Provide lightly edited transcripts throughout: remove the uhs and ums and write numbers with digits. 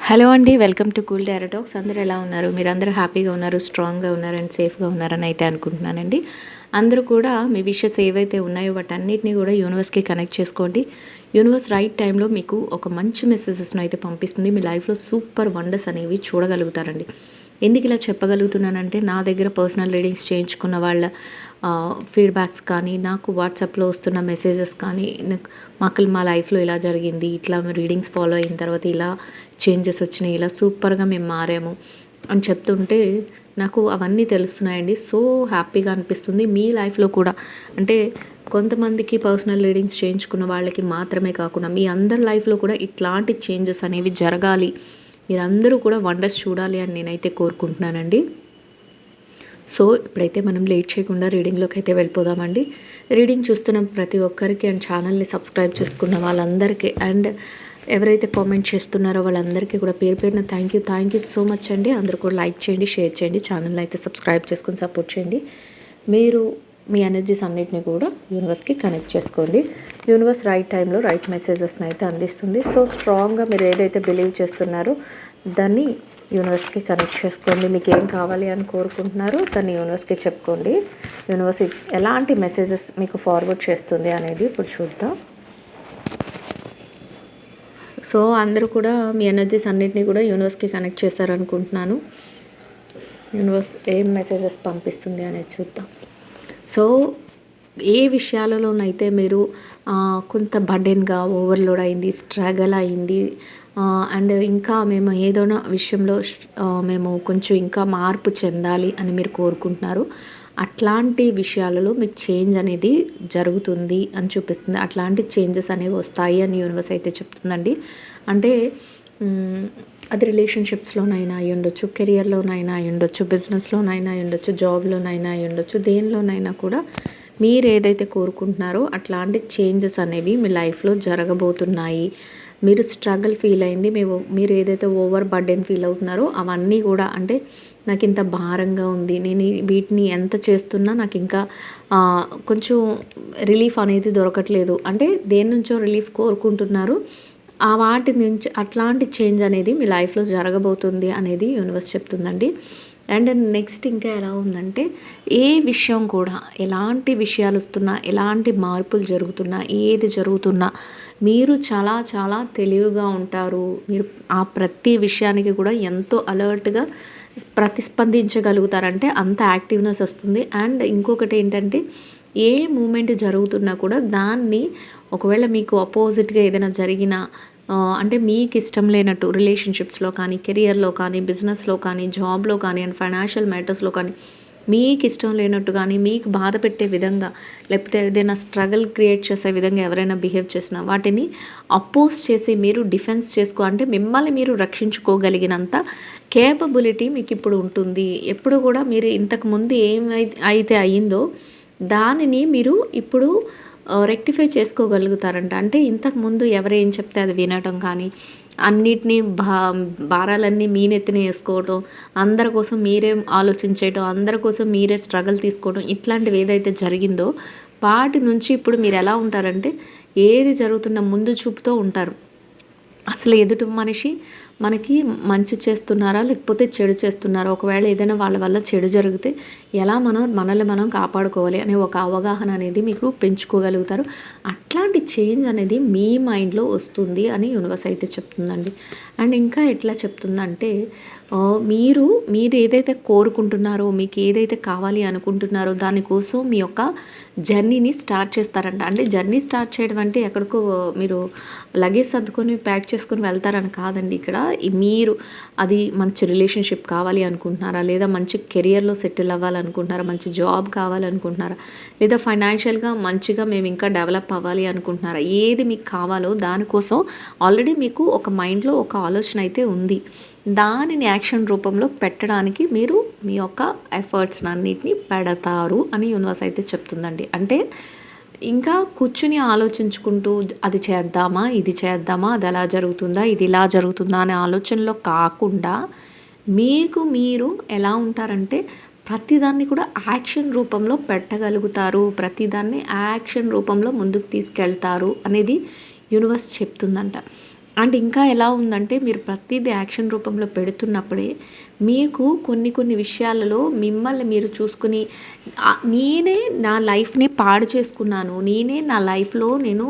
Hello అండి, welcome to cool tarot talks. అందరూ ఎలా ఉన్నారు? మీరందరూ హ్యాపీగా ఉన్నారు, స్ట్రాంగ్గా ఉన్నారు అండ్ సేఫ్గా ఉన్నారని అయితే అనుకుంటున్నానండి. అందరూ కూడా మీ విషెస్ ఏవైతే ఉన్నాయో వాటన్నిటిని కూడా యూనివర్స్కి కనెక్ట్ చేసుకోండి. యూనివర్స్ రైట్ టైంలో మీకు ఒక మంచి మెసేజెస్ను అయితే పంపిస్తుంది. మీ లైఫ్లో సూపర్ వండర్స్ అనేవి చూడగలుగుతారండి. ఎందుకు ఇలా చెప్పగలుగుతున్నానంటే, నా దగ్గర పర్సనల్ రీడింగ్స్ చేయించుకున్న వాళ్ళ ఫీడ్బ్యాక్స్ కానీ, నాకు వాట్సాప్లో వస్తున్న మెసేజెస్ కానీ, మాకు మా లైఫ్లో ఇలా జరిగింది, ఇట్లా రీడింగ్స్ ఫాలో అయిన తర్వాత ఇలా చేంజెస్ వచ్చినాయి, ఇలా సూపర్గా మేము మారాము అని చెప్తుంటే నాకు అవన్నీ తెలుస్తున్నాయండి. సో హ్యాపీగా అనిపిస్తుంది. మీ లైఫ్లో కూడా అంటే కొంతమందికి పర్సనల్ రీడింగ్స్ చేయించుకున్న వాళ్ళకి మాత్రమే కాకుండా మీ అందరి లైఫ్లో కూడా ఇట్లాంటి చేంజెస్ అనేవి జరగాలి, మీరందరూ కూడా వండర్స్ చూడాలి అని నేనైతే కోరుకుంటున్నానండి. సో ఇప్పుడైతే మనం లేట్ చేయకుండా రీడింగ్లోకి అయితే వెళ్ళిపోదామండి. రీడింగ్ చూస్తున్న ప్రతి ఒక్కరికి అండ్ ఛానల్ని సబ్స్క్రైబ్ చేసుకున్న వాళ్ళందరికీ అండ్ ఎవరైతే కామెంట్ చేస్తున్నారో వాళ్ళందరికీ కూడా పేరు పేరున థ్యాంక్ యూ సో మచ్ అండి. అందరూ కూడా లైక్ చేయండి, షేర్ చేయండి, ఛానల్ని అయితే సబ్స్క్రైబ్ చేసుకుని సపోర్ట్ చేయండి. మీరు మీ ఎనర్జీస్ అన్నిటిని కూడా యూనివర్స్కి కనెక్ట్ చేసుకోండి. యూనివర్స్ రైట్ టైంలో రైట్ మెసేజెస్ని అయితే అందిస్తుంది. సో స్ట్రాంగ్గా మీరు ఏదైతే బిలీవ్ చేస్తున్నారో దాన్ని యూనివర్స్కి కనెక్ట్ చేసుకోండి. మీకు ఏం కావాలి అని కోరుకుంటున్నారో దాన్ని యూనివర్స్కి చెప్పుకోండి. యూనివర్స్ ఎలాంటి మెసేజెస్ మీకు ఫార్వర్డ్ చేస్తుంది అనేది ఇప్పుడు చూద్దాం. సో అందరూ కూడా మీ ఎనర్జీస్ అన్నిటినీ కూడా యూనివర్స్కి కనెక్ట్ చేశారనుకుంటున్నాను. యూనివర్స్ ఏం మెసేజెస్ పంపిస్తుంది అనేది చూద్దాం. సో ఏ విషయాలలోనైతే మీరు కొంత బర్డెన్గా ఓవర్లోడ్ అయింది, స్ట్రగల్ అయింది అండ్ ఇంకా మేము ఏదైనా విషయంలో మేము కొంచెం ఇంకా మార్పు చెందాలి అని మీరు కోరుకుంటున్నారు, అట్లాంటి విషయాలలో మీకు చేంజ్ అనేది జరుగుతుంది అని చూపిస్తుంది. అట్లాంటి చేంజెస్ అనేవి వస్తాయి అని యూనివర్స్ అయితే చెప్తుందండి. అంటే అది రిలేషన్షిప్స్లోనైనా అయి ఉండొచ్చు, కెరియర్లోనైనా అయి ఉండొచ్చు, బిజినెస్లోనైనా అయి ఉండొచ్చు, జాబ్లోనైనా అయి ఉండొచ్చు, దేనిలోనైనా కూడా మీరు ఏదైతే కోరుకుంటున్నారో అట్లాంటి చేంజెస్ అనేవి మీ లైఫ్లో జరగబోతున్నాయి. మీరు స్ట్రగుల్ ఫీల్ అయింది, మీరు ఏదైతే ఓవర్ బర్డెన్ ఫీల్ అవుతున్నారో అవన్నీ కూడా అంటే నాకు ఇంత భారంగా ఉంది, నేను వీటిని ఎంత చేస్తున్నా నాకు ఇంకా కొంచెం రిలీఫ్ అనేది దొరకట్లేదు అంటే దేని నుంచో రిలీఫ్ కోరుకుంటున్నారు, ఆ వాటి నుంచి అట్లాంటి చేంజ్ అనేది మీ లైఫ్లో జరగబోతుంది అనేది యూనివర్స్ చెప్తుందండి. అండ్ నెక్స్ట్ ఇంకా ఎలా ఉందంటే, ఏ విషయం కూడా ఎలాంటి విషయాలు వస్తున్నా, ఎలాంటి మార్పులు జరుగుతున్నా, ఏది జరుగుతున్నా మీరు చాలా చాలా తెలివిగా ఉంటారు. మీరు ఆ ప్రతి విషయానికి కూడా ఎంతో అలర్ట్గా ప్రతిస్పందించగలుగుతారంటే అంత యాక్టివ్నెస్ వస్తుంది. అండ్ ఇంకొకటి ఏంటంటే, ఏ మూమెంట్ జరుగుతున్నా కూడా దాన్ని ఒకవేళ మీకు అపోజిట్గా ఏదైనా జరిగినా అంటే మీకు ఇష్టం లేనట్టు రిలేషన్షిప్స్లో కానీ, కెరియర్లో కానీ, బిజినెస్లో కానీ, జాబ్లో కానీ అండ్ ఫైనాన్షియల్ మ్యాటర్స్లో కానీ మీకు ఇష్టం లేనట్టు కానీ, మీకు బాధ పెట్టే విధంగా లేకపోతే ఏదైనా స్ట్రగుల్ క్రియేట్ చేసే విధంగా ఎవరైనా బిహేవ్ చేసినా వాటిని అపోజ్ చేసి మీరు డిఫెన్స్ అంటే మిమ్మల్ని మీరు రక్షించుకోగలిగినంత కేపబిలిటీ మీకు ఇప్పుడు ఉంటుంది. ఎప్పుడు కూడా మీరు ఇంతకుముందు అయితే అయ్యిందో దానిని మీరు ఇప్పుడు రెక్టిఫై చేసుకోగలుగుతారంట. అంటే ఇంతకుముందు ఎవరేం చెప్తే అది వినటం కానీ, అన్నిటినీ భారాలన్నీ మీ నెత్తిన వేసుకోవటం, అందరి కోసం మీరే ఆలోచించేయటం, అందరి కోసం మీరే స్ట్రగుల్ తీసుకోవడం, ఇట్లాంటివి ఏదైతే జరిగిందో వాటి నుంచి ఇప్పుడు మీరు ఎలా ఉంటారంటే ఏది జరుగుతున్న ముందు చూపుతో ఉంటారు. అసలు ఎదుటి మనిషి మనకి మంచి చేస్తున్నారా లేకపోతే చెడు చేస్తున్నారా, ఒకవేళ ఏదైనా వాళ్ళ వల్ల చెడు జరిగితే ఎలా మనల్ని మనం కాపాడుకోవాలి అనే ఒక అవగాహన అనేది మీకు పెంచుకోగలుగుతారు. అట్లాంటి చేంజ్ అనేది మీ మైండ్లో వస్తుంది అని యూనివర్స్ అయితే చెప్తుందండి. అండ్ ఇంకా ఎట్లా చెప్తుందంటే, మీరు ఏదైతే కోరుకుంటున్నారో, మీకు ఏదైతే కావాలి అనుకుంటున్నారో దానికోసం మీ యొక్క జర్నీని స్టార్ట్ చేస్తారంట. అంటే జర్నీ స్టార్ట్ చేయడం అంటే ఎక్కడికో మీరు లగేజ్ సర్దుకొని ప్యాక్ చేసుకొని వెళ్తారని కాదండి. ఇక్కడ మీరు అది మంచి రిలేషన్షిప్ కావాలి అనుకుంటున్నారా, లేదా మంచి కెరియర్లో సెటిల్ అవ్వాలనుకుంటున్నారా, మంచి జాబ్ కావాలనుకుంటున్నారా, లేదా ఫైనాన్షియల్గా మంచిగా మేము ఇంకా డెవలప్ అవ్వాలి అనుకుంటున్నారా, ఏది మీకు కావాలో దానికోసం ఆల్రెడీ మీకు ఒక మైండ్లో ఒక ఆలోచన అయితే ఉంది. దానిని యాక్షన్ రూపంలో పెట్టడానికి మీరు మీ యొక్క ఎఫర్ట్స్ అన్నిటిని పెడతారు అని యూనివర్స్ అయితే చెప్తుందండి. అంటే ఇంకా కూర్చుని ఆలోచించుకుంటూ అది చేద్దామా, ఇది చేద్దామా, అది ఎలా జరుగుతుందా, ఇది ఇలా జరుగుతుందా అనే ఆలోచనలో కాకుండా మీకు మీరు ఎలా ఉంటారంటే ప్రతిదాన్ని కూడా యాక్షన్ రూపంలో పెట్టగలుగుతారు, ప్రతిదాన్ని యాక్షన్ రూపంలో ముందుకు తీసుకెళ్తారు అనేది యూనివర్స్ చెప్తుందంట. అండ్ ఇంకా ఎలా ఉందంటే మీరు ప్రతిదీ యాక్షన్ రూపంలో పెడుతున్నప్పుడే మీకు కొన్ని కొన్ని విషయాలలో మిమ్మల్ని మీరు చూసుకుని నేనే నా లైఫ్ని పాడు చేసుకున్నాను, నేనే నా లైఫ్లో నేను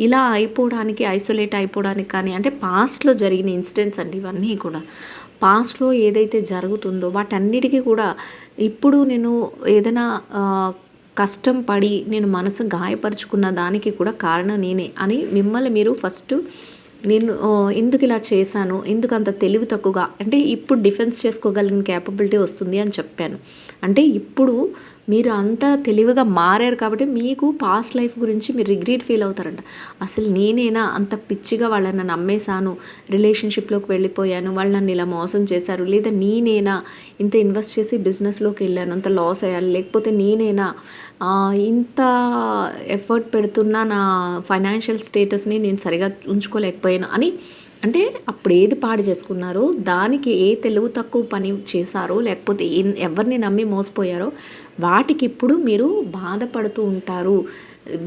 ఇలా అయిపోవడానికి ఐసోలేట్ అయిపోవడానికి కానీ అంటే పాస్ట్లో జరిగిన ఇన్సిడెంట్స్ అండి ఇవన్నీ కూడా. పాస్ట్లో ఏదైతే జరుగుతుందో వాటన్నిటికీ కూడా ఇప్పుడు నేను ఏదైనా కష్టం పడి నేను మనసు గాయపరుచుకున్న దానికి కూడా కారణం నేనే అని మిమ్మల్ని మీరు ఫస్ట్ నేను ఎందుకు ఇలా చేశాను, ఎందుకు అంత తెలివి తక్కువగా అంటే ఇప్పుడు డిఫెన్స్ చేసుకోగలిగిన క్యాపబిలిటీ వస్తుంది అని చెప్పాను. అంటే ఇప్పుడు మీరు అంత తెలివిగా మారారు కాబట్టి మీకు పాస్ట్ లైఫ్ గురించి మీరు రిగ్రెట్ ఫీల్ అవుతారంట. అసలు నేనేనా అంత పిచ్చిగా వాళ్ళని నమ్మేశాను, రిలేషన్షిప్లోకి వెళ్ళిపోయాను, వాళ్ళు నన్ను ఇలా మోసం చేశారు, లేదా నేనేనా ఇంత ఇన్వెస్ట్ చేసి బిజినెస్లోకి వెళ్ళాను అంత లాస్ అయ్యాను, లేకపోతే నేనేనా ఇంత ఎఫర్ట్ పెడుతున్నా నా ఫైనాన్షియల్ స్టేటస్ని నేను సరిగా ఉంచుకోలేకపోయాను అని. అంటే అప్పుడు ఏది పాడు చేసుకున్నారో దానికి ఏ తెలివి తక్కువ పని చేశారో లేకపోతే ఎవరిని నమ్మి మోసపోయారో వాటికి ఇప్పుడు మీరు బాధపడుతూ ఉంటారు.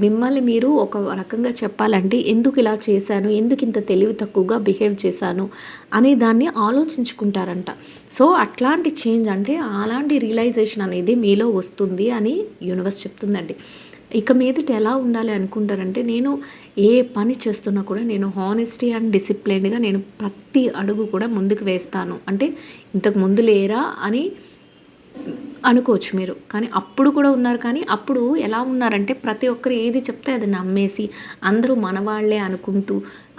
మిమ్మల్ని మీరు ఒక రకంగా చెప్పాలంటే ఎందుకు ఇలా చేశాను, ఎందుకు ఇంత తెలివి తక్కువగా బిహేవ్ చేశాను అనే దాన్ని ఆలోచించుకుంటారంట. సో అట్లాంటి చేంజ్ అంటే అలాంటి రియలైజేషన్ అనేది మీలో వస్తుంది అని యూనివర్స్ చెప్తుందండి. ఇక మీదట ఎలా ఉండాలి అనుకుంటారంటే నేను ఏ పని చేస్తున్నా కూడా నేను హానెస్టీ అండ్ డిసిప్లైన్డ్గా నేను ప్రతి అడుగు కూడా ముందుకు వేస్తాను. అంటే ఇంతకు ముందు లేరా అని అనుకోవచ్చు మీరు, కానీ అప్పుడు కూడా ఉన్నారు. కానీ అప్పుడు ఎలా ఉన్నారంటే ప్రతి ఒక్కరు ఏది చెప్తే అది నమ్మేసి అందరూ మనవాళ్లే అనుకుంటూ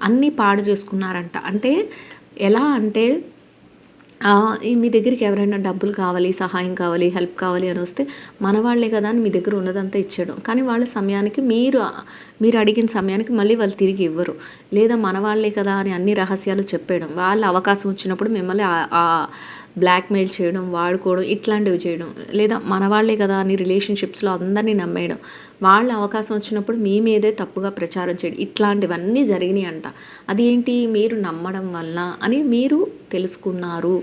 అన్నీ పాడు చేసుకున్నారంట. అంటే ఎలా అంటే మీ దగ్గరికి ఎవరైనా డబ్బులు కావాలి, సహాయం కావాలి, హెల్ప్ కావాలి అని వస్తే మనవాళ్లే కదా అని మీ దగ్గర ఉన్నదంతా ఇచ్చేయడం. కానీ వాళ్ళ సమయానికి మీరు అడిగిన సమయానికి మళ్ళీ వాళ్ళు తిరిగి ఇవ్వరు. లేదా మనవాళ్లే కదా అని అన్ని రహస్యాలు చెప్పేయడం, వాళ్ళ అవకాశం వచ్చినప్పుడు మిమ్మల్ని బ్లాక్మెయిల్ చేయడం, వాడుకోవడం, ఇట్లాంటివి చేయడం. లేదా మనవాళ్లే కదా అని రిలేషన్షిప్స్లో అందరినీ నమ్మేయడం, వాళ్ళ అవకాశం వచ్చినప్పుడు మీ మీదే తప్పుగా ప్రచారం చేయడం, ఇట్లాంటివన్నీ జరిగినాయి అంట. అది ఏంటి, మీరు నమ్మడం వల్ల అని మీరు తెలుసుకున్నారు,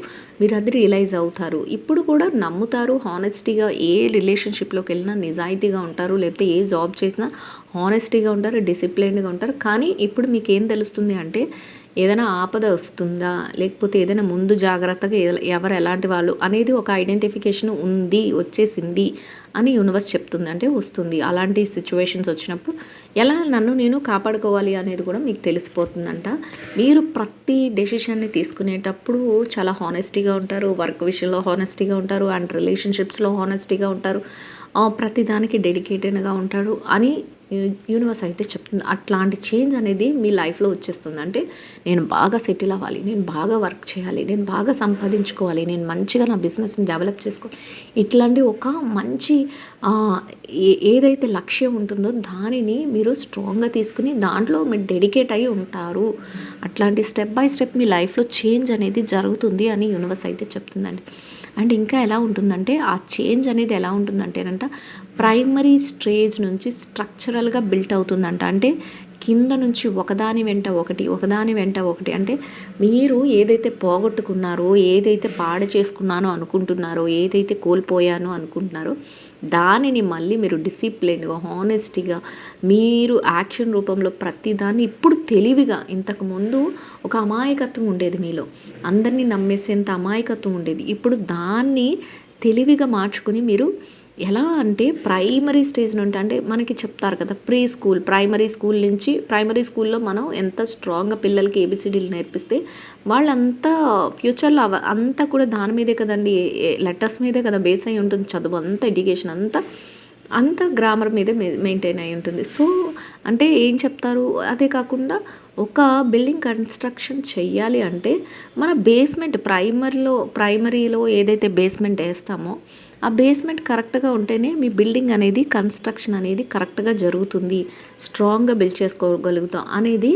మీరు అది రియలైజ్ అవుతారు. ఇప్పుడు కూడా నమ్ముతారు, హానెస్టీగా ఏ రిలేషన్షిప్లోకి వెళ్ళినా నిజాయితీగా ఉంటారు, లేకపోతే ఏ జాబ్ చేసినా హానెస్టీగా ఉంటారు, డిసిప్లైన్డ్గా ఉంటారు. కానీ ఇప్పుడు మీకు ఏం తెలుస్తుంది అంటే ఏదైనా ఆపద వస్తుందా, లేకపోతే ఏదైనా ముందు జాగ్రత్తగా ఎవరు ఎలాంటి వాళ్ళు అనేది ఒక ఐడెంటిఫికేషన్ ఉంది, వచ్చేసింది అని యూనివర్స్ చెప్తుంది. అంటే వస్తుంది. అలాంటి సిచ్యువేషన్స్ వచ్చినప్పుడు ఎలా నన్ను నేను కాపాడుకోవాలి అనేది కూడా మీకు తెలిసిపోతుందంట. మీరు ప్రతి డెసిషన్ని తీసుకునేటప్పుడు చాలా హానెస్టీగా ఉంటారు, వర్క్ విషయంలో హానెస్టీగా ఉంటారు, అండ్ రిలేషన్షిప్స్లో హానెస్టీగా ఉంటారు, ప్రతిదానికి డెడికేటెడ్గా ఉంటారు అని యూనివర్స్ అయితే చెప్తుంది. అట్లాంటి చేంజ్ అనేది మీ లైఫ్లో వచ్చేస్తుంది. అంటే నేను బాగా సెటిల్ అవ్వాలి, నేను బాగా వర్క్ చేయాలి, నేను బాగా సంపాదించుకోవాలి, నేను మంచిగా నా బిజినెస్ని డెవలప్ చేసుకోవాలి, ఇట్లాంటి ఒక మంచి ఏదైతే లక్ష్యం ఉంటుందో దానిని మీరు స్ట్రాంగ్గా తీసుకుని దాంట్లో మీరు డెడికేట్ అయి ఉంటారు. అట్లాంటి స్టెప్ బై స్టెప్ మీ లైఫ్లో చేంజ్ అనేది జరుగుతుంది అని యూనివర్స్ అయితే చెప్తుందండి. అండ్ ఇంకా ఎలా ఉంటుందంటే ఆ చేంజ్ అనేది ఎలా ఉంటుందంటేనంట ప్రైమరీ స్టేజ్ నుంచి స్ట్రక్చరల్గా బిల్ట్ అవుతుందంట. అంటే కింద నుంచి ఒకదాని వెంట ఒకటి అంటే మీరు ఏదైతే పోగొట్టుకున్నారో, ఏదైతే పాడు చేసుకున్నానో అనుకుంటున్నారో, ఏదైతే కోల్పోయానో అనుకుంటున్నారో దానిని మళ్ళీ మీరు డిసిప్లిన్గా, హానెస్టీగా మీరు యాక్షన్ రూపంలో ప్రతిదాన్ని ఇప్పుడు తెలివిగా, ఇంతకుముందు ఒక అమాయకత్వం ఉండేది మీలో, అందరినీ నమ్మేసేంత అమాయకత్వం ఉండేది. ఇప్పుడు దాన్ని తెలివిగా మార్చుకుని మీరు ఎలా అంటే ప్రైమరీ స్టేజ్ నుండి, అంటే మనకి చెప్తారు కదా ప్రైమరీ స్కూల్లో మనం ఎంత స్ట్రాంగ్గా పిల్లలకి ఏబిసిడీలు నేర్పిస్తే వాళ్ళంతా ఫ్యూచర్లో అంతా కూడా దాని మీదే కదండి, లెటర్స్ మీదే కదా బేస్ అయి ఉంటుంది చదువు అంతా, ఎడ్యుకేషన్ అంతా గ్రామర్ మీదే మెయింటైన్ అయి ఉంటుంది. సో అంటే ఏం చెప్తారు, అదే కాకుండా ఒక బిల్డింగ్ కన్స్ట్రక్షన్ చెయ్యాలి అంటే మన బేస్మెంట్ ప్రైమరీలో ఏదైతే బేస్మెంట్ వేస్తామో ఆ బేస్మెంట్ కరెక్ట్గా ఉంటేనే మీ బిల్డింగ్ అనేది కన్స్ట్రక్షన్ అనేది కరెక్ట్గా జరుగుతుంది, స్ట్రాంగ్గా బిల్డ్ చేసుకోగలుగుతాం అనేది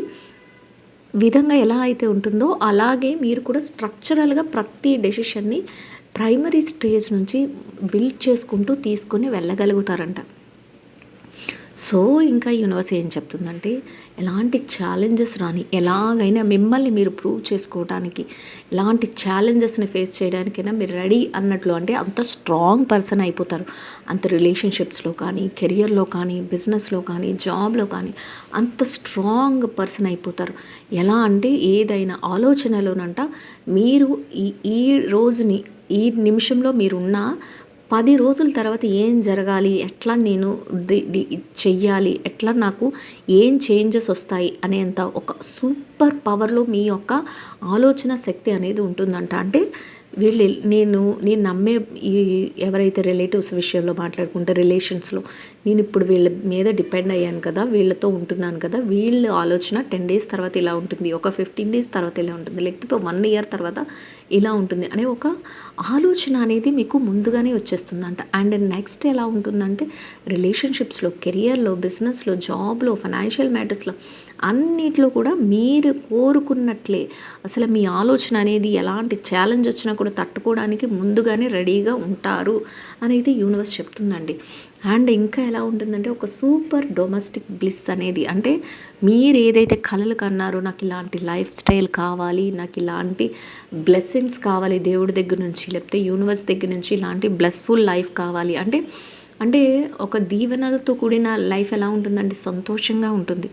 విధంగా ఎలా అయితే ఉంటుందో అలాగే మీరు కూడా స్ట్రక్చరల్గా ప్రతి డెసిషన్ని ప్రైమరీ స్టేజ్ నుంచి బిల్డ్ చేసుకుంటూ తీసుకొని వెళ్ళగలుగుతారంట. సో ఇంకా యూనివర్స్ ఏం చెప్తుందంటే, ఎలాంటి ఛాలెంజెస్ రాని, ఎలాగైనా మిమ్మల్ని మీరు ప్రూవ్ చేసుకోవడానికి, ఎలాంటి ఛాలెంజెస్ని ఫేస్ చేయడానికైనా మీరు రెడీ అన్నట్లు, అంటే అంత స్ట్రాంగ్ పర్సన్ అయిపోతారు. అంత రిలేషన్షిప్స్లో కానీ, కెరియర్లో కానీ, బిజినెస్లో కానీ, జాబ్లో కానీ అంత స్ట్రాంగ్ పర్సన్ అయిపోతారు. ఎలా అంటే ఏదైనా ఆలోచనలోనంట మీరు ఈ ఈ రోజుని ఈ నిమిషంలో మీరున్న 10 రోజుల తర్వాత ఏం జరగాలి, ఎట్లా నేను చెయ్యాలి, ఎట్లా నాకు ఏం చేంజెస్ వస్తాయి అనేంత ఒక సూపర్ పవర్లో మీ యొక్క ఆలోచన శక్తి అనేది ఉంటుందంట. అంటే నేను నమ్మే ఈ ఎవరైతే రిలేటివ్స్ విషయంలో మాట్లాడుకుంటే రిలేషన్స్లో నేను ఇప్పుడు వీళ్ళ మీద డిపెండ్ అయ్యాను కదా, వీళ్ళతో ఉంటున్నాను కదా, వీళ్ళ ఆలోచన 10 డేస్ తర్వాత ఇలా ఉంటుంది, ఒక 15 డేస్ తర్వాత ఇలా ఉంటుంది, లేకపోతే 1 ఇయర్ తర్వాత ఇలా ఉంటుంది అనే ఒక ఆలోచన అనేది మీకు ముందుగానే వచ్చేస్తుందంట. అండ్ నెక్స్ట్ ఎలా ఉంటుందంటే రిలేషన్షిప్స్లో, కెరియర్లో, బిజినెస్లో, జాబ్లో, ఫైనాన్షియల్ మ్యాటర్స్లో అన్నిట్లో కూడా మీరు కోరుకున్నట్లే అసలు మీ ఆలోచన అనేది ఎలాంటి ఛాలెంజ్ వచ్చినా కూడా తట్టుకోవడానికి ముందుగానే రెడీగా ఉంటారు అనేది యూనివర్స్ చెప్తుందండి. అండ్ ఇంకా ఎలా ఉంటుందంటే ఒక సూపర్ డొమెస్టిక్ బ్లిస్ అనేది, అంటే మీరు ఏదైతే కలలు కన్నారో నాకు ఇలాంటి లైఫ్ స్టైల్ కావాలి, నాకు ఇలాంటి బ్లెస్సింగ్స్ కావాలి దేవుడి దగ్గర నుంచి, లేకపోతే యూనివర్స్ దగ్గర నుంచి ఇలాంటి బ్లెస్ఫుల్ లైఫ్ కావాలి అంటే అంటే ఒక దీవెనలతో కూడిన లైఫ్ ఎలా ఉంటుందంటే సంతోషంగా ఉంటుంది.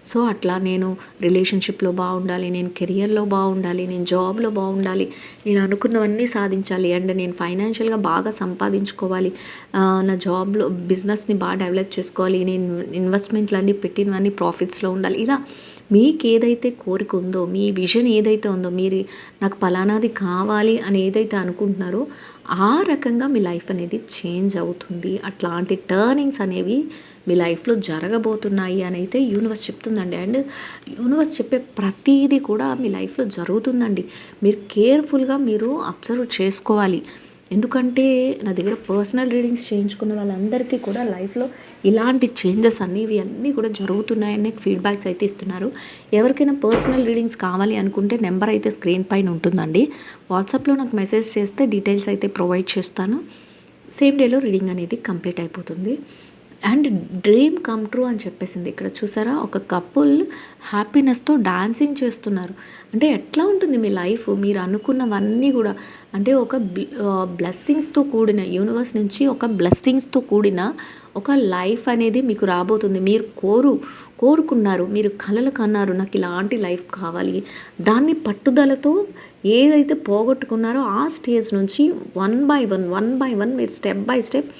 సో అట్లా నేను రిలేషన్షిప్లో బాగుండాలి, నేను కెరియర్లో బాగుండాలి, నేను జాబ్లో బాగుండాలి, నేను అనుకున్నవన్నీ సాధించాలి, అండ్ నేను ఫైనాన్షియల్గా బాగా సంపాదించుకోవాలి, నా జాబ్లో బిజినెస్ని బాగా డెవలప్ చేసుకోవాలి, నేను ఇన్వెస్ట్మెంట్లన్నీ పెట్టినవన్నీ ప్రాఫిట్స్లో ఉండాలి. ఇలా మీకు ఏదైతే కోరిక ఉందో, మీ విజన్ ఏదైతే ఉందో, మీరు నాకు పలానాది కావాలి అని ఏదైతే అనుకుంటున్నారో ఆ రకంగా మీ లైఫ్ అనేది చేంజ్ అవుతుంది. అట్లాంటి టర్నింగ్స్ అనేవి మీ లైఫ్లో జరగబోతున్నాయి అని అయితే యూనివర్స్ చెప్తుందండి. అండ్ యూనివర్స్ చెప్పే ప్రతిదీ కూడా మీ లైఫ్లో జరుగుతుందండి. మీరు కేర్ఫుల్గా మీరు అబ్జర్వ్ చేసుకోవాలి. ఎందుకంటే నా దగ్గర పర్సనల్ రీడింగ్స్ చేయించుకున్న వాళ్ళందరికీ కూడా లైఫ్లో ఇలాంటి చేంజెస్ అన్నీ కూడా జరుగుతున్నాయని ఫీడ్బ్యాక్స్ అయితే ఇస్తున్నారు. ఎవరికైనా పర్సనల్ రీడింగ్స్ కావాలి అనుకుంటే నెంబర్ అయితే స్క్రీన్ పైన ఉంటుందండి. వాట్సాప్లో నాకు మెసేజ్ చేస్తే డీటెయిల్స్ అయితే ప్రొవైడ్ చేస్తాను. సేమ్ డేలో రీడింగ్ అనేది కంప్లీట్ అయిపోతుంది. అండ్ డ్రీమ్ కమ్ ట్రూ అని చెప్పేసింది. ఇక్కడ చూసారా, ఒక కపుల్ హ్యాపీనెస్తో డాన్సింగ్ చేస్తున్నారు. అంటే ఎట్లా ఉంటుంది మీ లైఫ్, మీరు అనుకున్నవన్నీ కూడా, అంటే ఒక బ్లెస్సింగ్స్తో కూడిన యూనివర్స్ నుంచి ఒక బ్లెస్సింగ్స్తో కూడిన ఒక లైఫ్ అనేది మీకు రాబోతుంది. మీరు కోరుకున్నారు, మీరు కలలు కన్నారు, నాకు ఇలాంటి లైఫ్ కావాలి, దాన్ని పట్టుదలతో ఏదైతే పోగొట్టుకున్నారో ఆ స్టేజ్ నుంచి వన్ బై వన్ మీరు స్టెప్ బై స్టెప్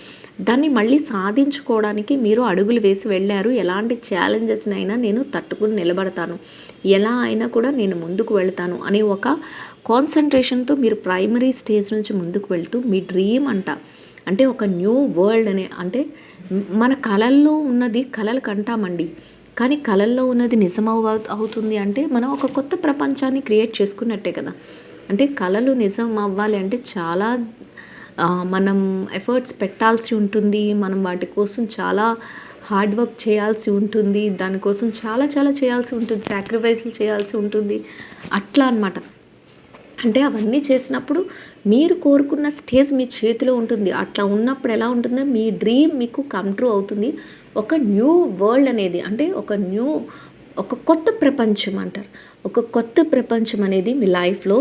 దాన్ని మళ్ళీ సాధించుకోవడానికి మీరు అడుగులు వేసి వెళ్ళారు. ఎలాంటి ఛాలెంజెస్నైనా నేను తట్టుకుని నిలబడతాను, ఎలా అయినా కూడా నేను ముందుకు వెళ్తాను అనే ఒక కాన్సన్ట్రేషన్తో మీరు ప్రైమరీ స్టేజ్ నుంచి ముందుకు వెళ్తూ మీ డ్రీమ్ అంటే ఒక న్యూ వరల్డ్ అనే, అంటే మన కళల్లో ఉన్నది కళలు కంటామండి, కానీ కళల్లో ఉన్నది నిజం అవుతుంది అంటే మనం ఒక కొత్త ప్రపంచాన్ని క్రియేట్ చేసుకున్నట్టే కదా. అంటే కళలు నిజం అవ్వాలి అంటే చాలా మనం ఎఫర్ట్స్ పెట్టాల్సి ఉంటుంది, మనం వాటి కోసం చాలా హార్డ్ వర్క్ చేయాల్సి ఉంటుంది, దానికోసం చాలా చాలా చేయాల్సి ఉంటుంది, సాక్రిఫైస్లు చేయాల్సి ఉంటుంది, అట్లా అనమాట. అంటే అవన్నీ చేసినప్పుడు మీరు కోరుకున్న స్టేజ్ మీ చేతిలో ఉంటుంది. అట్లా ఉన్నప్పుడు ఎలా ఉంటుందో మీ డ్రీమ్ మీకు కమ్ ట్రూ అవుతుంది. ఒక న్యూ వరల్డ్ అనేది, అంటే ఒక కొత్త ప్రపంచం అంటారు, ఒక కొత్త ప్రపంచం అనేది మీ లైఫ్లో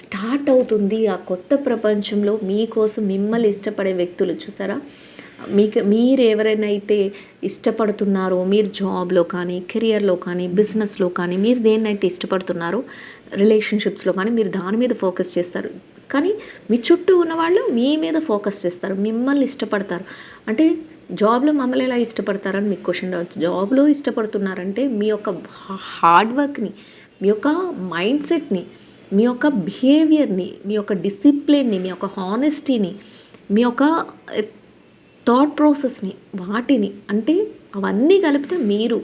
స్టార్ట్ అవుతుంది. ఆ కొత్త ప్రపంచంలో మీకోసం మిమ్మల్ని ఇష్టపడే వ్యక్తులు చూసారా, మీరు ఎవరైనా అయితే ఇష్టపడుతున్నారో, మీరు జాబ్లో కానీ, కెరియర్లో కానీ, బిజినెస్లో కానీ, మీరు దేన్నైతే ఇష్టపడుతున్నారో, రిలేషన్షిప్స్లో కానీ మీరు దాని మీద ఫోకస్ చేస్తారు. కానీ మీ చుట్టూ ఉన్నవాళ్ళు మీ మీద ఫోకస్ చేస్తారు, మిమ్మల్ని ఇష్టపడతారు. అంటే జాబ్లో మమ్మల్ని ఎలా ఇష్టపడతారని మీకు క్వశ్చన్ రావచ్చు. జాబ్లో ఇష్టపడుతున్నారంటే మీ యొక్క హార్డ్ వర్క్ని, మీ యొక్క మైండ్ సెట్ని, మీ యొక్క బిహేవియర్ని, మీ యొక్క డిసిప్లిన్ని, మీ యొక్క హానెస్టీని, మీ యొక్క థాట్ ప్రాసెస్ని, వాటిని, అంటే అవన్నీ కలిపితే మీరు,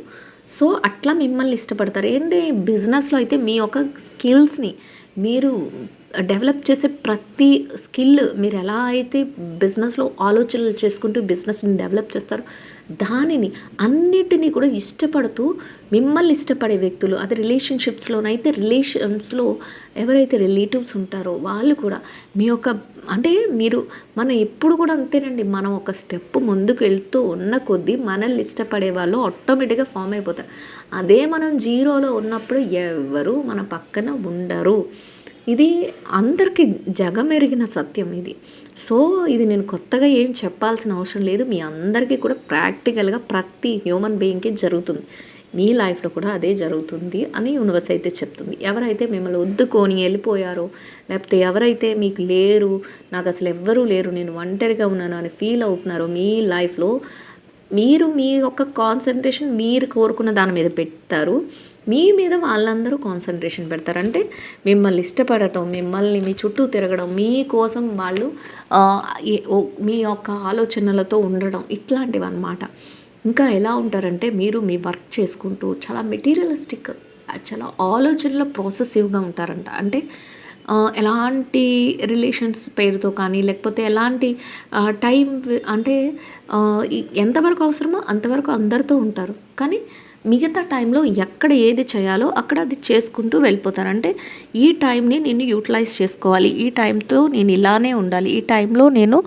సో అట్లా మిమ్మల్ని ఇష్టపడతారు. ఏంటి బిజినెస్లో అయితే మీ యొక్క స్కిల్స్ని మీరు డెవలప్ చేసే ప్రతి స్కిల్, మీరు ఎలా అయితే బిజినెస్లో ఆలోచనలు చేసుకుంటూ బిజినెస్ని డెవలప్ చేస్తారో దానిని అన్నిటినీ కూడా ఇష్టపడుతూ మిమ్మల్ని ఇష్టపడే వ్యక్తులు, అది రిలేషన్షిప్స్లోనైతే రిలేషన్స్లో ఎవరైతే రిలేటివ్స్ ఉంటారో వాళ్ళు కూడా మీ యొక్క అంటే మీరు మనం ఎప్పుడు కూడా అంతేనండి, మనం ఒక స్టెప్ ముందుకు వెళ్తూ ఉన్న కొద్దీ మనల్ని ఇష్టపడే వాళ్ళు ఆటోమేటిక్గా ఫామ్ అయిపోతారు. అదే మనం జీరోలో ఉన్నప్పుడు ఎవరు మన పక్కన ఉండరు. ఇది అందరికీ జగమెరిగిన సత్యం ఇది. సో ఇది నేను కొత్తగా ఏం చెప్పాల్సిన అవసరం లేదు. మీ అందరికీ కూడా ప్రాక్టికల్గా ప్రతి హ్యూమన్ బీయింగ్కి జరుగుతుంది. మీ లైఫ్లో కూడా అదే జరుగుతుంది అని యూనివర్స్ అయితే చెప్తుంది. ఎవరైతే మిమ్మల్ని వద్దుకొని వెళ్ళిపోయారో, లేకపోతే ఎవరైతే మీకు లేరు, నాకు అసలు ఎవ్వరూ లేరు, నేను ఒంటరిగా ఉన్నాను అని ఫీల్ అవుతున్నారో, మీ లైఫ్లో మీరు మీ యొక్క కాన్సన్ట్రేషన్ మీరు కోరుకున్న దాని మీద పెడతారు. మీ మీద వాళ్ళందరూ కాన్సన్ట్రేషన్ పెడతారు. అంటే మిమ్మల్ని ఇష్టపడటం, మిమ్మల్ని మీ చుట్టూ తిరగడం, మీకోసం వాళ్ళు మీ యొక్క ఆలోచనలతో ఉండడం, ఇట్లాంటివి అన్నమాట. ఇంకా ఎలా ఉంటారంటే మీరు మీ వర్క్ చేసుకుంటూ చాలా మెటీరియలిస్టిక్, చాలా ఆలోచనలో ప్రాసెసివ్గా ఉంటారంట. అంటే ఎలాంటి రిలేషన్స్ పేరుతో కానీ, లేకపోతే ఎలాంటి టైం అంటే ఎంతవరకు అవసరమో అంతవరకు అందరితో ఉంటారు. కానీ మిగతా టైంలో ఎక్కడ ఏది చేయాలో అక్కడ అది చేసుకుంటూ వెళ్ళిపోతారు. అంటే ఈ టైంని నేను యూటిలైజ్ చేసుకోవాలి, ఈ టైంతో నేను ఇలానే ఉండాలి, ఈ టైంలో నేను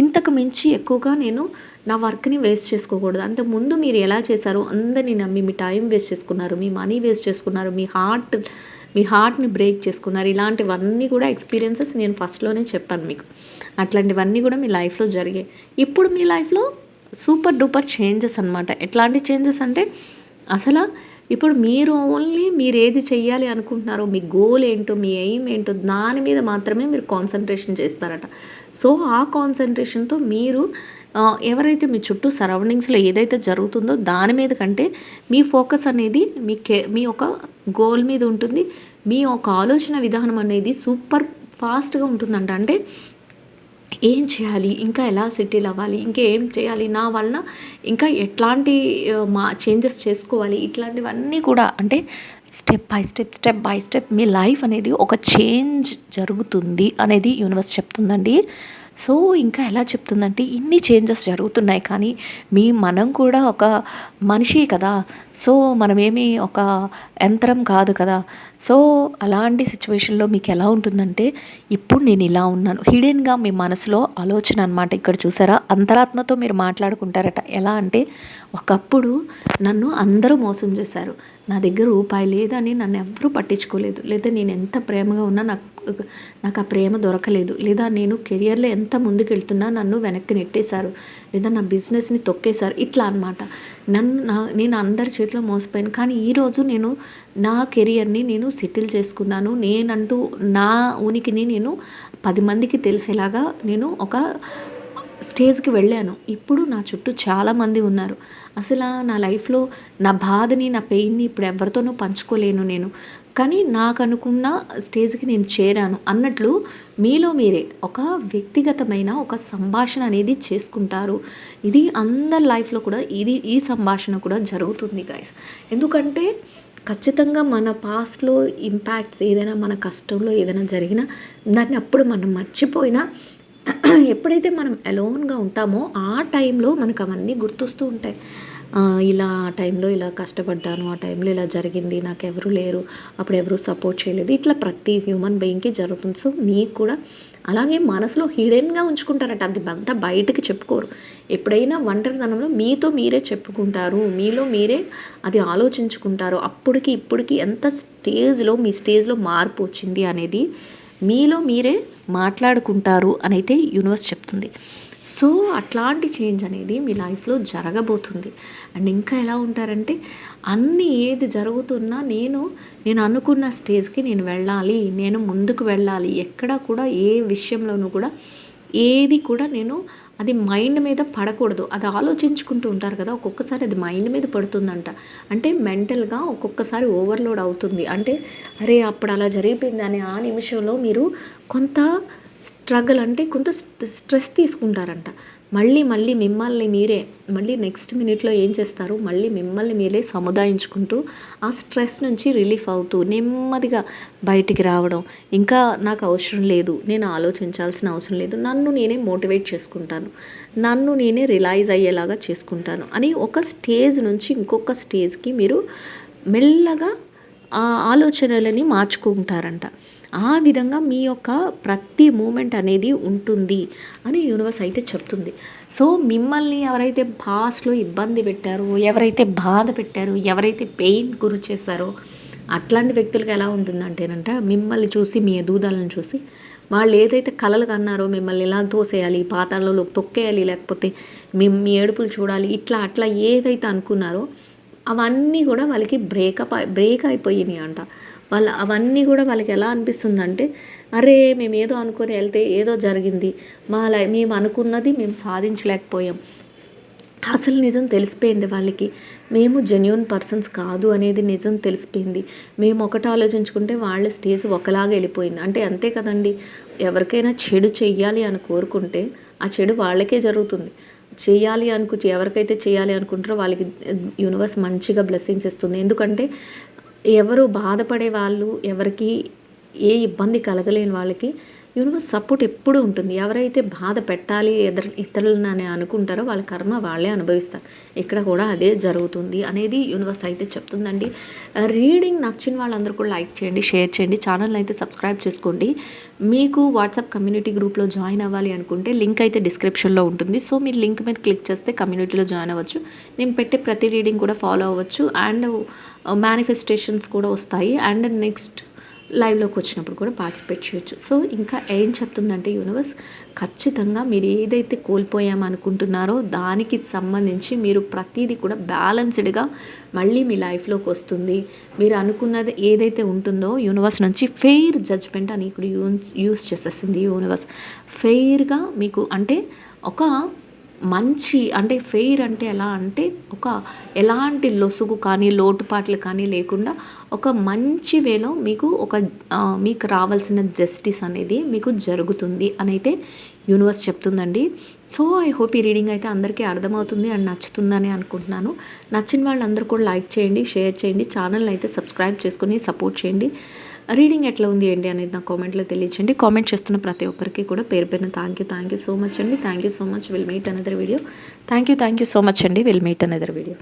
ఇంతకు మించి ఎక్కువగా నేను నా వర్క్ని వేస్ట్ చేసుకోకూడదు. అంతకుముందు మీరు ఎలా చేశారో అందరినీ నమ్మి మీ టైం వేస్ట్ చేసుకున్నారు, మీ మనీ వేస్ట్ చేసుకున్నారు, మీ హార్ట్ని బ్రేక్ చేసుకున్నారు. ఇలాంటివన్నీ కూడా ఎక్స్పీరియన్సెస్ నేను ఫస్ట్లోనే చెప్పాను మీకు. అట్లాంటివన్నీ కూడా మీ లైఫ్లో జరిగాయి. ఇప్పుడు మీ లైఫ్లో సూపర్ డూపర్ చేంజెస్ అనమాట. ఎట్లాంటి చేంజెస్ అంటే అసలు ఇప్పుడు మీరు ఓన్లీ మీరు ఏది చెయ్యాలి అనుకుంటున్నారో, మీ గోల్ ఏంటో, మీ ఎయిమ్ ఏంటో దాని మీద మాత్రమే మీరు కాన్సన్ట్రేషన్ చేస్తారట. సో ఆ కాన్సన్ట్రేషన్తో మీరు ఎవరైతే మీ చుట్టూ సరౌండింగ్స్లో ఏదైతే జరుగుతుందో దాని మీద కంటే మీ ఫోకస్ అనేది మీ యొక్క గోల్ మీద ఉంటుంది. మీ యొక్క ఆలోచన విధానం అనేది సూపర్ ఫాస్ట్గా ఉంటుందంట. అంటే ఏం చేయాలి, ఇంకా ఎలా సెటిల్ అవ్వాలి, ఇంకా ఏం చేయాలి, నా వలన ఇంకా ఎట్లాంటి చేంజెస్ చేసుకోవాలి, ఇట్లాంటివన్నీ కూడా అంటే step by step me life అనేది ఒక చేంజ్ జరుగుతుంది అనేది యూనివర్స్ చెప్తుందండి. సో ఇంకా ఎలా చెప్తుందంటే ఇన్ని చేంజెస్ జరుగుతున్నాయి కానీ మనం కూడా ఒక మనిషి కదా. సో మనమేమి ఒక యంత్రం కాదు కదా. సో అలాంటి సిచ్యువేషన్లో మీకు ఎలా ఉంటుందంటే ఇప్పుడు నేను ఇలా ఉన్నాను, హిడెన్గా మీ మనసులో ఆలోచన అనమాట. ఇక్కడ చూసారా, అంతరాత్మతో మీరు మాట్లాడుకుంటారట. ఎలా అంటే ఒకప్పుడు నన్ను అందరూ మోసం చేశారు, నా దగ్గర రూపాయి లేదని నన్ను ఎవ్వరూ పట్టించుకోలేదు, లేదా నేను ఎంత ప్రేమగా ఉన్నా నాకు ఆ ప్రేమ దొరకలేదు, లేదా నేను కెరియర్లో ఎంత ముందుకెళ్తున్నా నన్ను వెనక్కి నెట్టేశారు, లేదా నా బిజినెస్ని తొక్కేశారు, ఇట్లా అనమాట. నేను అందరి చేతిలో మోసపోయాను. కానీ ఈరోజు నేను నా కెరియర్ని నేను సెటిల్ చేసుకున్నాను. నేనంటూ నా ఉనికిని నేను 10 మందికి తెలిసేలాగా నేను ఒక స్టేజ్కి వెళ్ళాను. ఇప్పుడు నా చుట్టూ చాలామంది ఉన్నారు. అసలు నా లైఫ్లో నా బాధని, నా పెయిన్ని ఇప్పుడు ఎవరితోనూ పంచుకోలేను నేను. కానీ నాకు అనుకున్న స్టేజ్కి నేను చేరాను అన్నట్లు మీలో మీరే ఒక వ్యక్తిగతమైన ఒక సంభాషణ అనేది చేసుకుంటారు. ఇది అందరి లైఫ్లో కూడా ఈ సంభాషణ కూడా జరుగుతుంది గైస్. ఎందుకంటే ఖచ్చితంగా మన పాస్ట్లో ఇంపాక్ట్స్ ఏదైనా, మన కష్టంలో ఏదైనా జరిగినా దాన్ని అప్పుడు మనం మర్చిపోయినా ఎప్పుడైతే మనం అలోన్గా ఉంటామో ఆ టైంలో మనకు అవన్నీ గుర్తొస్తూ ఉంటాయి. ఇలా ఆ టైంలో ఇలా కష్టపడ్డాను, ఆ టైంలో ఇలా జరిగింది, నాకు ఎవరు లేరు, అప్పుడు ఎవరు సపోర్ట్ చేయలేదు, ఇట్లా ప్రతి హ్యూమన్ బీయింగ్కి జరుగుతుంది. సో మీకు కూడా అలాగే మనసులో హిడెన్గా ఉంచుకుంటారట, అది అంతా బయటకు చెప్పుకోరు. ఎప్పుడైనా ఒంటరితనంలో మీతో మీరే చెప్పుకుంటారు, మీలో మీరే అది ఆలోచించుకుంటారు. అప్పటికి ఇప్పటికి ఎంత మీ స్టేజ్లో మార్పు వచ్చింది అనేది మీలో మీరే మాట్లాడుకుంటారు అని అయితే యూనివర్స్ చెప్తుంది. సో అట్లాంటి చేంజ్ అనేది మీ లైఫ్లో జరగబోతుంది. అండ్ ఇంకా ఎలా ఉంటారంటే అన్నీ ఏది జరుగుతున్నా నేను అనుకున్న స్టేజ్కి నేను వెళ్ళాలి, నేను ముందుకు వెళ్ళాలి, ఎక్కడ కూడా ఏ విషయంలోనూ కూడా ఏది కూడా నేను అది మైండ్ మీద పడకూడదు. అది ఆలోచించుకుంటూ ఉంటారు కదా, ఒక్కొక్కసారి అది మైండ్ మీద పడుతుందంట. అంటే మెంటల్గా ఒక్కొక్కసారి ఓవర్లోడ్ అవుతుంది. అంటే అరే అప్పుడు అలా జరిగిపోయింది అని ఆ నిమిషంలో మీరు కొంత స్ట్రగుల్ అంటే కొంత స్ట్రెస్ తీసుకుంటారంట. మళ్ళీ మళ్ళీ నెక్స్ట్ మినిట్‌లో ఏం చేస్తారు, మళ్ళీ మిమ్మల్ని మీరే సముదాయించుకుంటూ, ఆ స్ట్రెస్ నుంచి రిలీఫ్ అవుతూ, నెమ్మదిగా బయటికి రావడం. ఇంకా నాకు అవసరం లేదు, నేను ఆలోచించాల్సిన అవసరం లేదు, నన్ను నేనే మోటివేట్ చేసుకుంటాను, నన్ను నేనే రియలైజ్ అయ్యేలాగా చేసుకుంటాను అని ఒక స్టేజ్ నుంచి ఇంకొక స్టేజ్‌కి మీరు మెల్లగా ఆ ఆలోచనలని మార్చుకుంటారంట. ఆ విధంగా మీ యొక్క ప్రతి మూమెంట్ అనేది ఉంటుంది అని యూనివర్స్ అయితే చెప్తుంది. సో మిమ్మల్ని ఎవరైతే పాస్ట్‌లో ఇబ్బంది పెట్టారో, ఎవరైతే బాధ పెట్టారో, ఎవరైతే పెయిన్ గురి చేశారో అట్లాంటి వ్యక్తులకి ఎలా ఉంటుందంటేనంట, మిమ్మల్ని చూసి, మీ ఎదుగుదలను చూసి వాళ్ళు ఏదైతే కలలు కన్నారో మిమ్మల్ని ఇలా తోసేయాలి, పాతాళంలోకి తొక్కేయాలి, లేకపోతే మీ ఏడుపులు చూడాలి, ఇట్లా అట్లా ఏదైతే అనుకున్నారో అవన్నీ కూడా వాళ్ళకి బ్రేక్ అయిపోయినాయి అంట. అవన్నీ కూడా వాళ్ళకి ఎలా అనిపిస్తుందంటే, అరే మేము ఏదో అనుకొని వెళ్తే ఏదో జరిగింది, మేము అనుకున్నది మేము సాధించలేకపోయాం. అసలు నిజం తెలిసిపోయింది వాళ్ళకి, మేము జెన్యూన్ పర్సన్స్ కాదు అనేది నిజం తెలిసిపోయింది. మేము ఒకటి ఆలోచించుకుంటే వాళ్ళ స్టేజ్ ఒకలాగా వెళ్ళిపోయింది. అంటే అంతే కదండి, ఎవరికైనా చెడు చెయ్యాలి అని కోరుకుంటే ఆ చెడు వాళ్ళకే జరుగుతుంది. ఎవరికైతే చేయాలి అనుకుంటారో వాళ్ళకి యూనివర్స్ మంచిగా బ్లెస్సింగ్స్ ఇస్తుంది. ఎందుకంటే ఎవరు బాధపడే వాళ్ళు, ఎవరికి ఏ ఇబ్బంది కలగలేని వాళ్ళకి యూనివర్స్ సపోర్ట్ ఎప్పుడూ ఉంటుంది. ఎవరైతే బాధ పెట్టాలి ఇతరులని అనుకుంటారో వాళ్ళ కర్మ వాళ్ళే అనుభవిస్తారు. ఇక్కడ కూడా అదే జరుగుతుంది అనేది యూనివర్స్ అయితే చెప్తుందండి. రీడింగ్ నచ్చిన వాళ్ళందరూ కూడా లైక్ చేయండి, షేర్ చేయండి, ఛానల్ అయితే సబ్స్క్రైబ్ చేసుకోండి. మీకు వాట్సాప్ కమ్యూనిటీ గ్రూప్లో జాయిన్ అవ్వాలి అనుకుంటే లింక్ అయితే డిస్క్రిప్షన్లో ఉంటుంది. సో మీరు లింక్ మీద క్లిక్ చేస్తే కమ్యూనిటీలో జాయిన్ అవ్వచ్చు. నేను పెట్టే ప్రతి రీడింగ్ కూడా ఫాలో అవ్వచ్చు అండ్ మేనిఫెస్టేషన్స్ కూడా వస్తాయి అండ్ నెక్స్ట్ లైవ్లోకి వచ్చినప్పుడు కూడా పార్టిసిపేట్ చేయొచ్చు. సో ఇంకా ఏం చెప్తుందంటే యూనివర్స్, ఖచ్చితంగా మీరు ఏదైతే కోల్పోయామనుకుంటున్నారో దానికి సంబంధించి మీరు ప్రతిదీ కూడా బ్యాలెన్స్డ్గా మళ్ళీ మీ లైఫ్లోకి వస్తుంది. మీరు అనుకున్నది ఏదైతే ఉంటుందో యూనివర్స్ నుంచి ఫెయిర్ జడ్జ్మెంట్ అని ఇక్కడ యూస్ చేసేసింది యూనివర్స్. ఫెయిర్గా మీకు అంటే ఒక మంచి అంటే ఫెయిర్ అంటే ఎలా అంటే ఎలాంటి లొసుగు కానీ లోటుపాట్లు కానీ లేకుండా ఒక మంచి వేలో మీకు రావాల్సిన జస్టిస్ అనేది మీకు జరుగుతుంది అని అయితే యూనివర్స్ చెప్తుందండి. సో ఐ హోప్ ఈ రీడింగ్ అయితే అందరికీ అర్థమవుతుంది అండ్ నచ్చుతుందని అనుకుంటున్నాను. నచ్చిన వాళ్ళందరూ కూడా లైక్ చేయండి, షేర్ చేయండి, ఛానల్ని అయితే సబ్స్క్రైబ్ చేసుకుని సపోర్ట్ చేయండి. రీడింగ్ ఎట్లా ఉంది ఏంటి అనేది నా కామెంట్లో తెలియచేయండి. కామెంట్ చేస్తున్న ప్రతి ఒక్కరికి కూడా పేరు పేరున థ్యాంక్ యూ సో మచ్ అండి. Thank you so much. Will meet another video. Thank you so much అండి. Will meet another video.